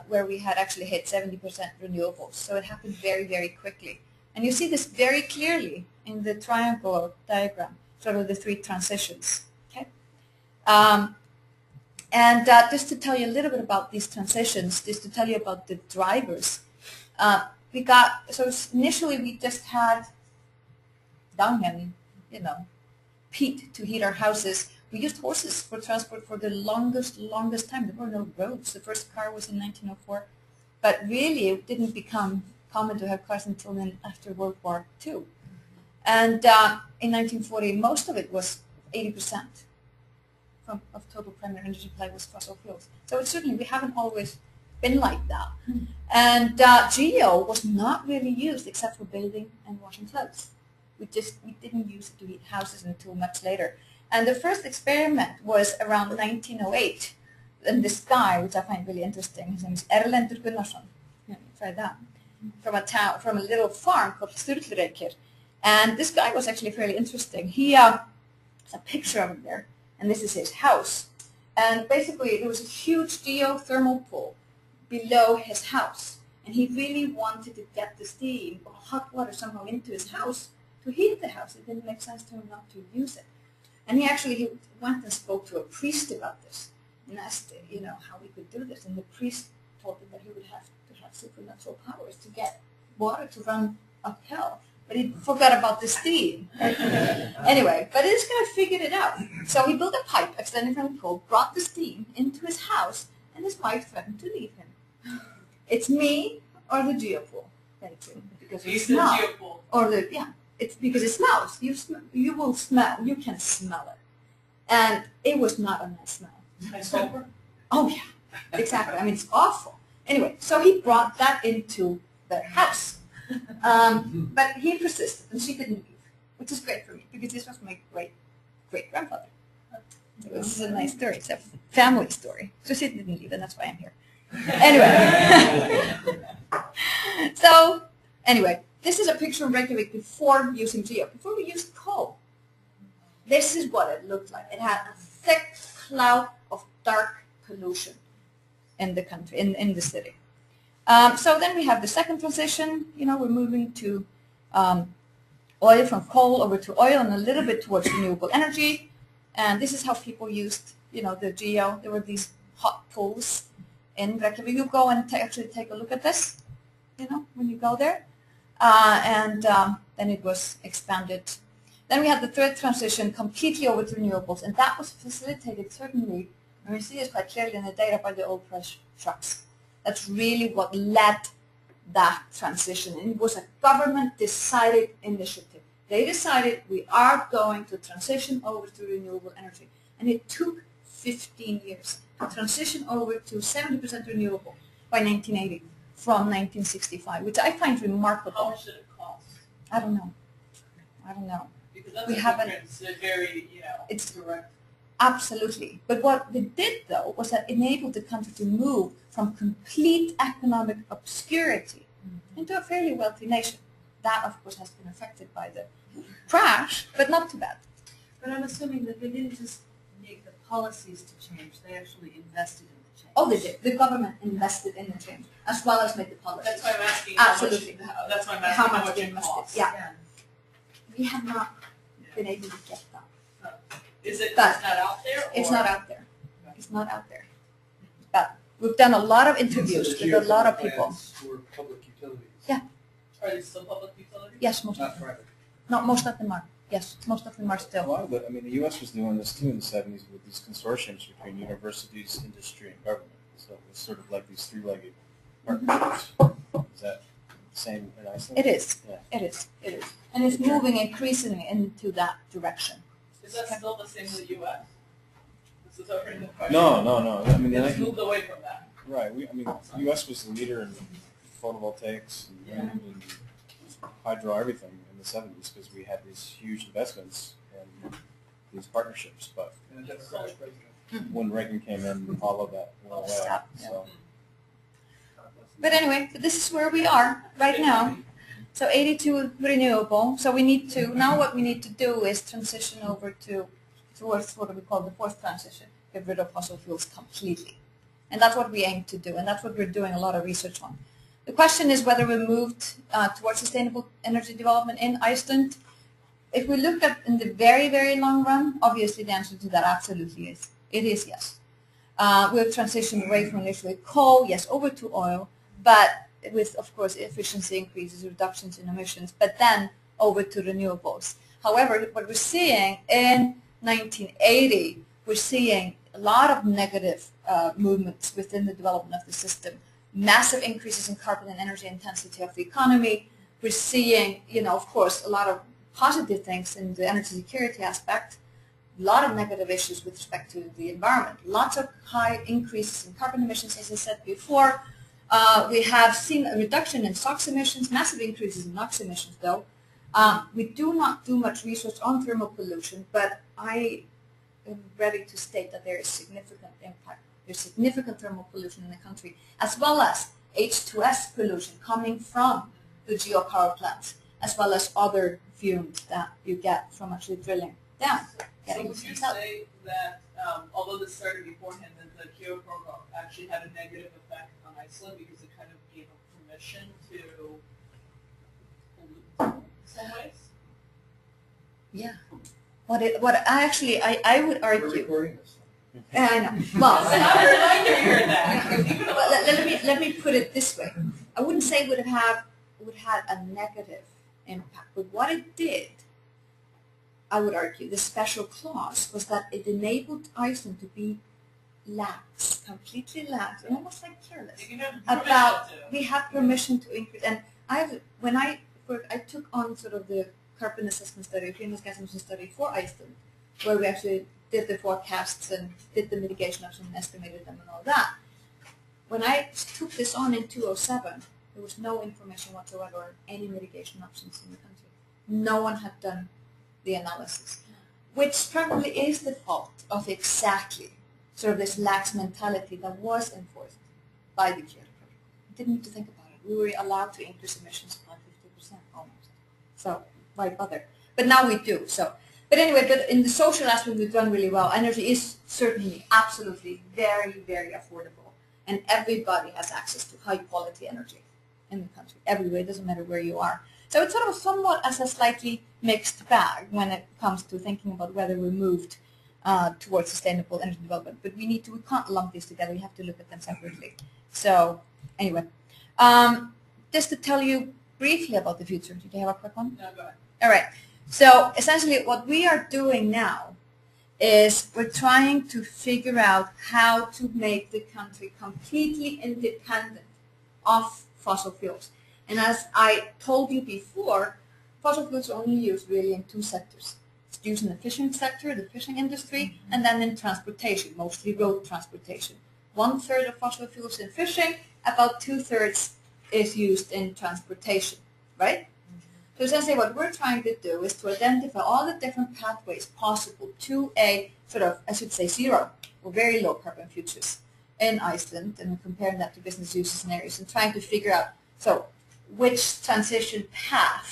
where we had actually hit 70% renewables. So it happened very, very quickly. And you see this very clearly in the triangle diagram, sort of the 3 transitions. Okay. Just to tell you a little bit about these transitions, just to tell you about the drivers, so initially we just had dung and, you know, peat to heat our houses. We used horses for transport for the longest time. There were no roads. The first car was in 1904, but really it didn't become common to have cars until then after World War II. And in 1940, most of it was 80% of total primary energy supply was fossil fuels. So it's certainly, we haven't always been like that. And geo was not really used except for building and washing clothes. We didn't use it to heat houses until much later. And the first experiment was around 1908. And this guy, which I find really interesting, his name is Erlendur Gunnarsson. Yeah, try that. From a little farm called Sturlureykir. And this guy was actually fairly interesting. He has a picture of him there, and this is his house. And basically, there was a huge geothermal pool below his house, and he really wanted to get the steam or hot water somehow into his house to heat the house. It didn't make sense to him not to use it. And he went and spoke to a priest about this and asked, you know, how we could do this. And the priest told him that he would have to have supernatural powers to get water to run uphill. But he forgot about the steam. Anyway, but this guy figured it out. So he built a pipe extending from the pool, brought the steam into his house, and his wife threatened to leave him. It's me or the geopool. Because it smells. It's because it smells. You will smell. You can smell it. And it was not a nice smell. Nice sulfur? Oh yeah, exactly. I mean, it's awful. Anyway, so he brought that into their house. But he persisted, and she didn't leave, which is great for me, because this was my great-grandfather. This is a nice story. It's a family story. So she didn't leave, and that's why I'm here. Anyway. So, anyway, this is a picture of Reykjavik before using geo, before we used coal. This is what it looked like. It had a thick cloud of dark pollution in the country, in the city. So then we have the second transition. We're moving to oil from coal over to oil and a little bit towards renewable energy. And this is how people used, the geo. There were these hot pools in Reykjavik. You go and actually take a look at this, when you go there. And then it was expanded. Then we had the third transition completely over to renewables, and that was facilitated certainly, and we see this quite clearly in the data, by the oil press trucks. That's really what led that transition. And it was a government-decided initiative. They decided we are going to transition over to renewable energy. And it took 15 years to transition over to 70% renewable by 1980 from 1965, which I find remarkable. How much did it cost? I don't know. Because that's We a haven't- difference. They're very, It's direct. Absolutely. But what they did, though, was that enabled the country to move from complete economic obscurity into a fairly wealthy nation. That, of course, has been affected by the crash, but not too bad. But I'm assuming that they didn't just make the policies to change, they actually invested in the change. Oh, they did. The government invested in the change, as well as made the policies. That's why I'm asking. Absolutely. That's why I'm How asking much how they much it invested. costs. Yeah. We have not been able to get that. Is it But it's not out there? Or? It's not out there. It's not out there. But we've done a lot of interviews with a lot of people. For public utilities. Are they still public utilities? Yes, most of Not them. private. Not most of them are. Yes, most of them are A still. lot of it, the U.S. was doing this too in the 70s with these consortiums between universities, industry, and government. So it was sort of like these three-legged partnerships. Is that the same in Iceland? It is. Yeah. It is. It is. And it's moving increasingly into that direction. Is that still the same in the U.S.? This is over in the question. No. It's moved away from that. Right. The U.S. was the leader in photovoltaics and wind and hydro, everything in the 70s because we had these huge investments and these partnerships. But And a Democratic president. when Reagan came in, all of that went away. Stopped, So But anyway, this is where we are right now. So 82 renewable. So we need to, now what we need to do is transition over towards what we call the fourth transition, get rid of fossil fuels completely. And that's what we aim to do, and that's what we're doing a lot of research on. The question is whether we moved towards sustainable energy development in Iceland. If we look at in the very, very long run, obviously the answer to that absolutely is. It is yes. We've transitioned away from initially coal, yes, over to oil, but with, of course, efficiency increases, reductions in emissions, but then over to renewables. However, what we're seeing in 1980, we're seeing a lot of negative movements within the development of the system. Massive increases in carbon and energy intensity of the economy. We're seeing, of course, a lot of positive things in the energy security aspect. A lot of negative issues with respect to the environment. Lots of high increases in carbon emissions, as I said before. We have seen a reduction in SOx emissions, massive increases in NOx emissions, though. We do not do much research on thermal pollution, but I am ready to state that there is significant impact. There's significant thermal pollution in the country, as well as H2S pollution coming from the geopower plants, as well as other fumes that you get from actually drilling down. So would you say that although this started beforehand, that the Kyoto Protocol actually had a negative effect on Iceland because it kind of gave them permission to pollute in some ways? Yeah. What I would We're argue. recording this. I know. Well, How did I hear that? Well, let me put it this way. I wouldn't say it would have a negative impact, but what it did, I would argue, the special clause was that it enabled Iceland to be lax, completely lax, and almost like careless You can have about permission to. we have permission to increase. And when I took on sort of the carbon assessment study, greenhouse gas emission study for Iceland, where we actually did the forecasts and did the mitigation options and estimated them and all that. When I took this on in 2007, there was no information whatsoever on any mitigation options in the country. No one had done the analysis, which probably is the fault of exactly sort of this lax mentality that was enforced by the Kyoto Protocol. We didn't need to think about it. We were allowed to increase emissions by 50% almost. So why bother? But now we do. So, but anyway, but in the social aspect, we've done really well. Energy is certainly, absolutely, very, very affordable. and everybody has access to high quality energy in the country, everywhere, it doesn't matter where you are. So it's sort of somewhat as a slightly mixed bag when it comes to thinking about whether we moved towards sustainable energy development. But we can't lump these together, we have to look at them separately. So anyway, just to tell you briefly about the future. Did you have a quick one? No, go ahead. All right. So essentially what we are doing now is we're trying to figure out how to make the country completely independent of fossil fuels. And as I told you before, fossil fuels are only used really in two sectors. It's used in the fishing sector, the fishing industry, and then in transportation, mostly road transportation. 1/3 of fossil fuels in fishing, about 2/3 is used in transportation, right? So essentially what we're trying to do is to identify all the different pathways possible to a sort of, I should say, zero or very low carbon futures in Iceland, and we're comparing that to business use scenarios and trying to figure out, so which transition path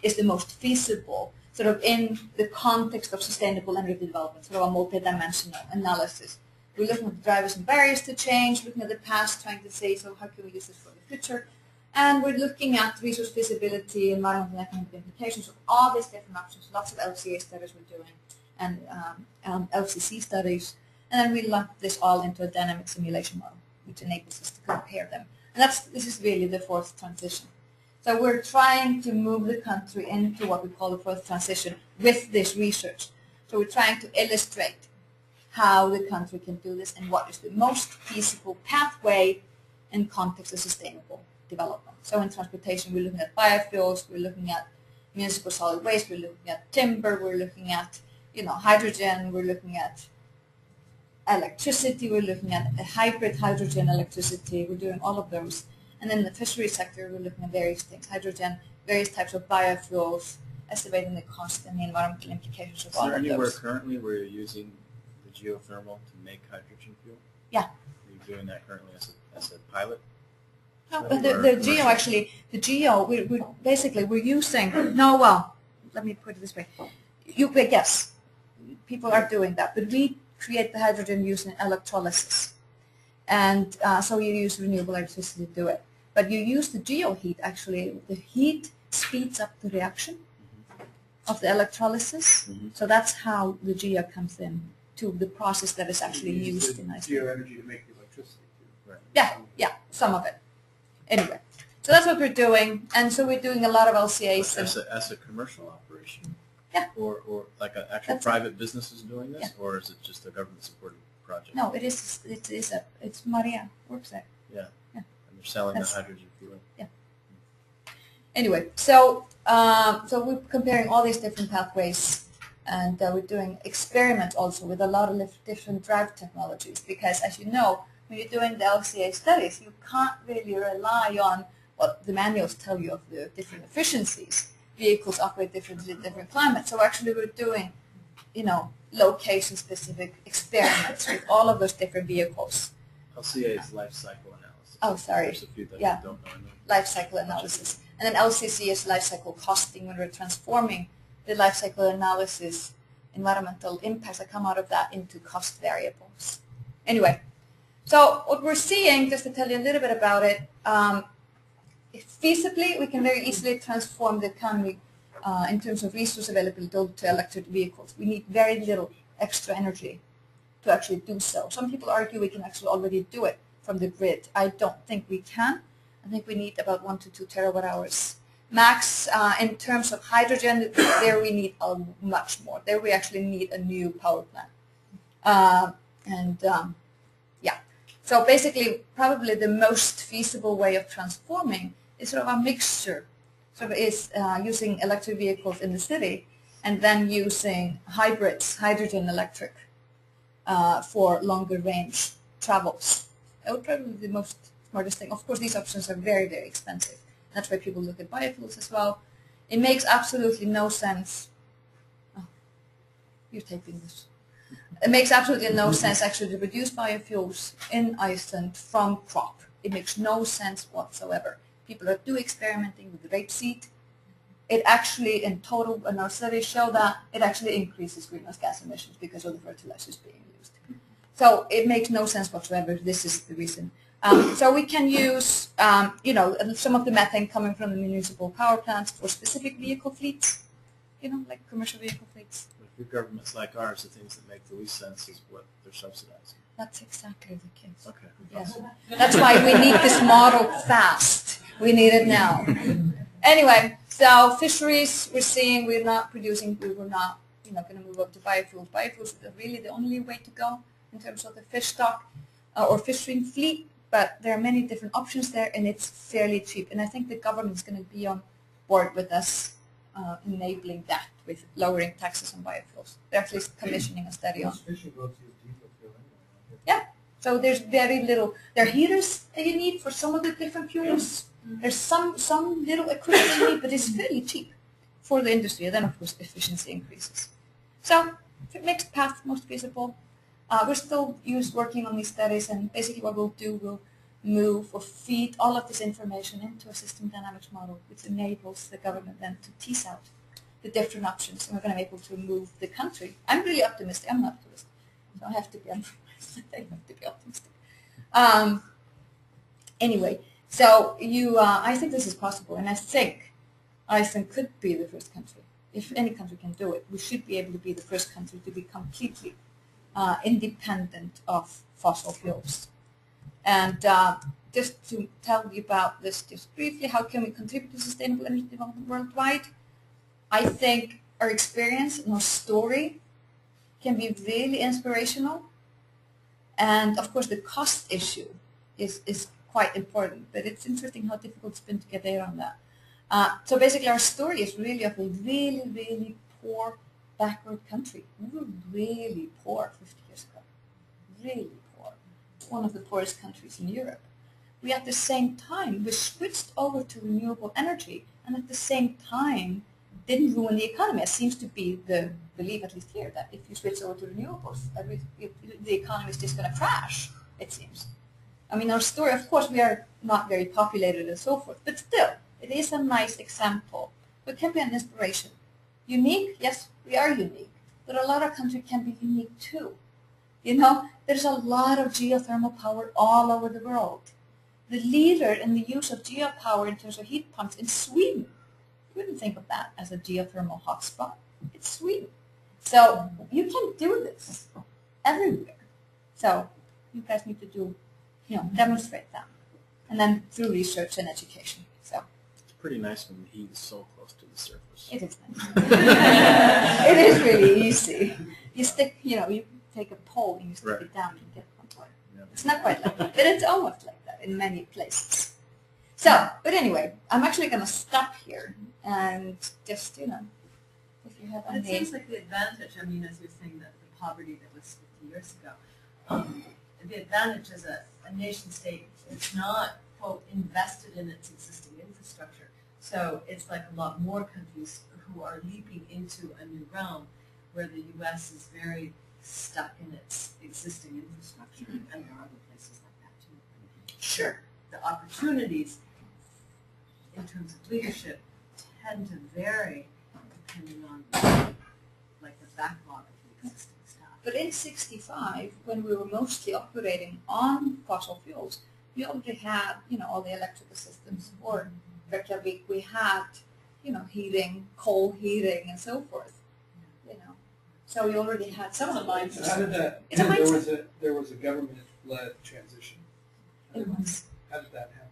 is the most feasible sort of in the context of sustainable energy development, sort of a multidimensional analysis. We're looking at the drivers and barriers to change, looking at the past, trying to say, so how can we use this for the future? And we're looking at resource feasibility, environmental and economic implications of all these different options, lots of LCA studies we're doing, and LCC studies. And then we lump this all into a dynamic simulation model, which enables us to compare them. And this is really the fourth transition. So we're trying to move the country into what we call the fourth transition with this research. So we're trying to illustrate how the country can do this and what is the most feasible pathway in context of sustainable development. So in transportation, we're looking at biofuels, we're looking at municipal solid waste, we're looking at timber, we're looking at hydrogen, we're looking at electricity, we're looking at a hybrid hydrogen electricity, we're doing all of those. And then in the fishery sector, we're looking at various things, hydrogen, various types of biofuels, estimating the cost and the environmental implications of all of those. Is there anywhere currently where you're using the geothermal to make hydrogen fuel? Yeah. Are you doing that currently as a pilot? No, but the geo actually, we're using, let me put it this way. Yes, people are doing that, but we create the hydrogen using electrolysis. And so you use renewable electricity to do it. But you use the geoheat, actually, the heat speeds up the reaction of the electrolysis. So that's how the geo comes in to the process that is actually used in Iceland. Geo-energy to make the electricity too. Right. Yeah, some of it. Anyway, so that's what we're doing, and so we're doing a lot of LCAs. As a commercial operation? Yeah. Or like an actual private business is doing this, or is it just a government-supported project? No, it's Maria works there. Yeah. And they're selling the hydrogen fuel. Yeah. Anyway, so we're comparing all these different pathways, and we're doing experiments also with a lot of different drive technologies, because as you know, when you're doing the LCA studies, you can't really rely on what the manuals tell you of the different efficiencies. Vehicles operate differently in different climates. So actually we're doing, location-specific experiments with all of those different vehicles. LCA is life cycle analysis. Oh, sorry. There's a few that Yeah. don't know. Life cycle analysis. And then LCC is life cycle costing, when we're transforming the life cycle analysis, environmental impacts that come out of that into cost variables. Anyway. So what we're seeing, just to tell you a little bit about it, feasibly we can very easily transform the economy in terms of resource availability to electric vehicles. We need very little extra energy to actually do so. Some people argue we can actually already do it from the grid. I don't think we can. I think we need about 1 to 2 terawatt hours max. In terms of hydrogen, there we need much more. There we actually need a new power plant. So basically, probably the most feasible way of transforming is sort of a mixture. So it is using electric vehicles in the city, and then using hybrids, hydrogen electric, for longer range travels. That would probably be the most smartest thing. Of course, these options are very, very expensive. That's why people look at biofuels as well. It makes absolutely no sense. Oh, you're taking this. It makes absolutely no sense actually to produce biofuels in Iceland from crop. It makes no sense whatsoever. People are experimenting with rapeseed. It actually, in total, and our studies show that it actually increases greenhouse gas emissions because of the fertilizers being used. So it makes no sense whatsoever. This is the reason So we can use, you know, some of the methane coming from the municipal power plants for specific vehicle fleets, you know, like commercial vehicle fleets. But if your government's like ours, the things that make the least sense is what they're subsidizing. That's exactly the case. Okay. Yes. That's why we need this model fast. We need it now. Anyway, so fisheries, we're seeing we're not producing, we were not, you know, going to move up to biofuels. Biofuels are really the only way to go in terms of the fish stock or fishing fleet, but there are many different options there, and it's fairly cheap. And I think the government's going to be on board with us enabling that with lowering taxes on biofuels. They're actually commissioning a study on. Fishing boats use diesel fuel anyway. Yeah, so there's very little. There are heaters that you need for some of the different fuels. There's some little equipment you need, but it's fairly cheap for the industry. And then, of course, efficiency increases. So it makes path most feasible. We're still working on these studies, and basically what we'll do, we'll move or feed all of this information into a system dynamics model, which enables the government then to tease out the different options, and we're going to be able to move the country. I'm really optimistic. I'm an optimist, so I have to be optimistic. I have to be optimistic. Anyway, so I think this is possible, and I think Iceland could be the first country. If any country can do it, we should be able to be the first country to be completely independent of fossil fuels. And just to tell you about this just briefly, how can we contribute to sustainable energy development worldwide? I think our experience and our story can be really inspirational. And of course the cost issue is quite important, but it's interesting how difficult it's been to get data on that. So basically our story is really of a really, really poor, backward country. We were really poor 50 years ago, really poor. One of the poorest countries in Europe. We at the same time, we switched over to renewable energy, and at the same time didn't ruin the economy. It seems to be the belief, at least here, that if you switch over to renewables, the economy is just going to crash, it seems. I mean, our story, of course, we are not very populated and so forth, but still, it is a nice example. It can be an inspiration. Unique? Yes, we are unique, but a lot of countries can be unique too. You know, there's a lot of geothermal power all over the world. The leader in the use of geopower in terms of heat pumps in Sweden. You wouldn't think of that as a geothermal hotspot. It's Sweden. So you can do this everywhere. So you guys need to do, you know, demonstrate that. And then through research and education. So It's pretty nice when the heat is so close to the surface. it is nice. It is really easy. You stick, you know, you take a pole and you stick it down and get hot water. Yeah. It's not quite like that, but it's almost like that in many places. So, but anyway, I'm actually going to stop here and just, you know, if you have But it any. seems like the advantage, I mean, as you're saying, that the poverty that was 50 years ago, the advantage as a nation state is not, quote, invested in its existing infrastructure. So it's like a lot more countries who are leaping into a new realm where the U.S. is very stuck in its existing infrastructure, and there are other places like that too. Sure. The opportunities in terms of leadership tend to vary depending on like the backlog of the existing stuff. But in '65, when we were mostly operating on fossil fuels, we already had, you know, all the electrical systems for Reykjavik. We had, you know, heating, coal heating, and so forth. You know, so we already had some of the lines. How did that? It's a mindset. There was a government-led transition. It was. How did that happen?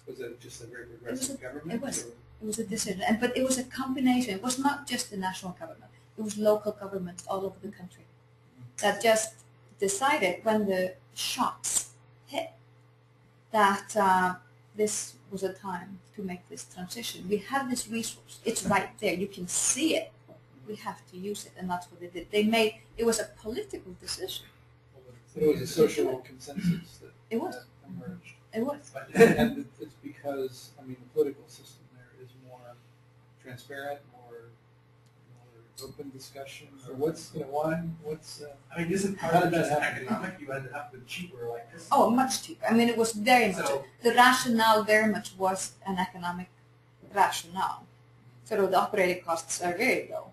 Was it just a very progressive government? It was. or- It was a decision, but it was a combination. It was not just the national government. It was local governments all over the country that just decided when the shocks hit that this was a time to make this transition. We have this resource. It's right there. You can see it. We have to use it, and that's what they did. They made, it was a political decision. So it was a social consensus that It was. that emerged. It was. And it's because, I mean, the political system there is more transparent, more open discussion, or what's, you know, why, what's... I mean, isn't part How of did it that just happen? economic? You ended up with cheaper electricity. Oh, much cheaper. I mean, it was very much. So- The rationale very much was an economic rationale. So the operating costs are very low,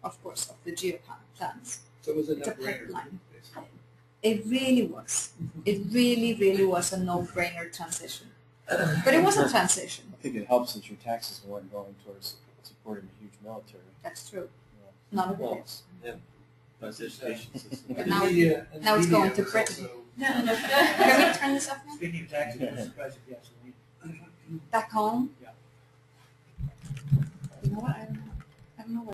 of course, of the geopower plants. So it was a It's a no-brainer, pipeline. basically. It really was. It really, really was a no-brainer transition. But it was a transition. I think it helps since your taxes weren't going towards supporting a huge military. That's true. Yeah. None of it Well, is. yeah. Plus education system. But And now- the media, and now the it's media going to was Britain. also- Can we turn this off now? Speaking of taxes, what's the price of gasoline? Back home? Yeah. You know what? I don't know. I don't know what